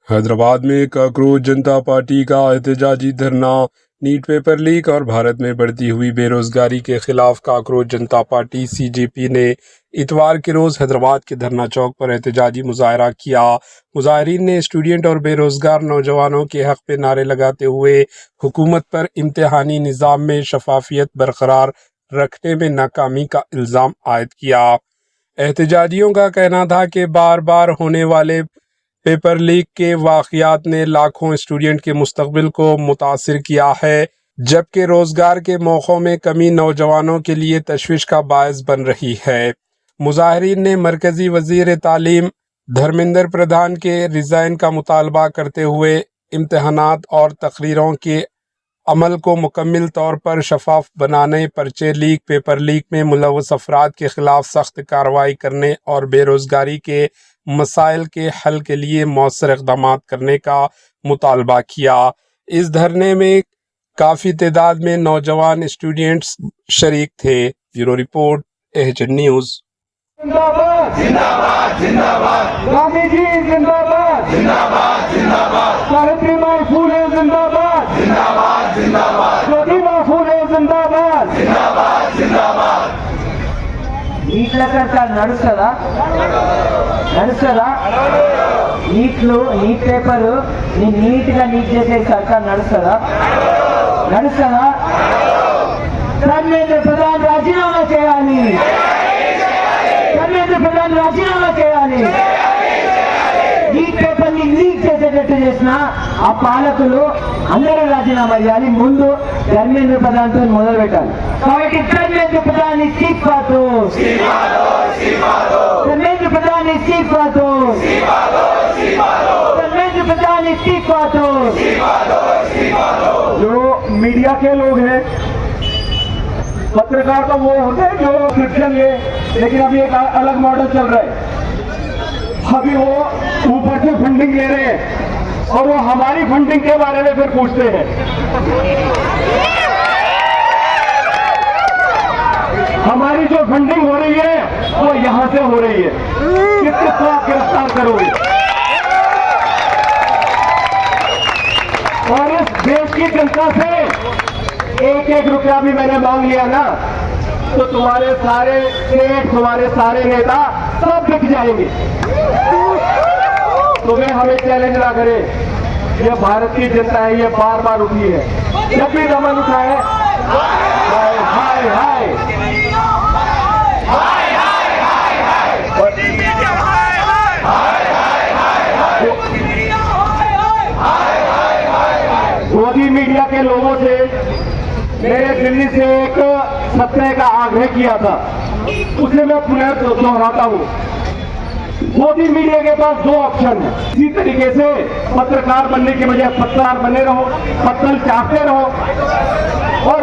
हैदराबाद में काकरोच जनता पार्टी का एहतजाजी धरना। नीट पेपर लीक और भारत में बढ़ती हुई बेरोजगारी के खिलाफ काकरोच जनता पार्टी सीजेपी ने इतवार के रोज हैदराबाद के धरना चौक पर एहतजाजी मुजाहरा किया। मुजाहरीन ने स्टूडेंट और बेरोजगार नौजवानों के हक पे नारे लगाते हुए हुकूमत पर इम्तिहानी निज़ाम में शफाफियत बरकरार रखने में नाकामी का इल्ज़ाम आयद किया। एहतजाजियों का कहना था कि बार बार होने वाले पेपर लीक के वाक़यात ने लाखों स्टूडेंट के मुस्तकबिल को मुतासिर किया है, जबकि रोज़गार के मौक़ों में कमी नौजवानों के लिए तशवीश का बायस बन रही है। मुजाहिरीन ने मरकज़ी वज़ीर तालीम धर्मेंद्र प्रधान के रिज़ाइन का मुतालबा करते हुए इम्तहानात और तकरीरों के अमल को मुकम्मल तौर पर शफाफ बनाने, पर्चे लीक, पेपर लीक में मुलव्वस अफराद के खिलाफ सख्त कार्रवाई करने और बेरोज़गारी के मसाइल के हल के लिए मौसर इक़दामात करने का मुतालबा किया। इस धरने में काफ़ी तादाद में नौजवान स्टूडेंट्स शरीक थे। Bureau report, HN news. जिंदाबाद जिंदाबाद जिंदाबाद, गांधी जी जिंदाबाद जिंदाबाद जिंदाबाद, सावित्रीबाई फूले जिंदाबाद जिंदाबाद जिंदाबाद, ज्योतिबा फूले जिंदाबाद जिंदाबाद जिंदाबाद। నీట్ల సర్కార్ నడుస్తుందా? నీట్ పేపర్ నీట్గా నీట్ చేసే సర్కార్ నడుస్తుందా? ధర్మేంద్ర ప్రధాన్ రాజీనామా చేయాలి. ధర్మేంద్ర ప్రధాన్ రాజీనామా చేయాలి. నీట్ పేపర్ ని లీక్ చేసేటట్టు చేసిన ఆ పాలకులు అందరూ రాజీనామా చేయాలి. ముందు ధర్మేంద్ర ప్రధాన్ తో మొదలు పెట్టాలి. కాబట్టి ధర్మేంద్ర ప్రధాన్ ఇస్తీఫాతో, ధర్మేంద్ర ప్రధాన్ ఇస్తీఫాతో, ధర్మేంద్र प्रधान इस्तीफातो। जो मीडिया के लोग हैं, पत्रकार तो वो होते हैं जो सब्सक्रिप्शन ले, लेकिन अभी एक अलग मॉडल चल रहा है। अभी वो ऊपर से फंडिंग ले रहे हैं और वो हमारी फंडिंग के बारे में फिर पूछते हैं। हमारी जो फंडिंग हो रही है वो यहाँ से हो रही है। किसको आप गिरफ्तार करोगे? और इस देश की जनता से एक एक रुपया भी मैंने मांग लिया ना, तो तुम्हारे सारे स्टेट, तुम्हारे सारे नेता सब बिक जाएंगे। तुम्हें हमें चैलेंज ना करे। ये भारत की जनता है, ये बार बार उठी है। जब भी दमन उठाए, हाय हाय हाय, मोदी मीडिया के लोगों से मैंने दिल्ली से एक सत्याग्रह का आग्रह किया था, उसे मैं पुनः दोहराता हूँ। मोदी मीडिया के पास दो ऑप्शन है। इसी तरीके से पत्रकार बनने के बजाय पत्रकार बने रहो, पत्तल चाहते रहो और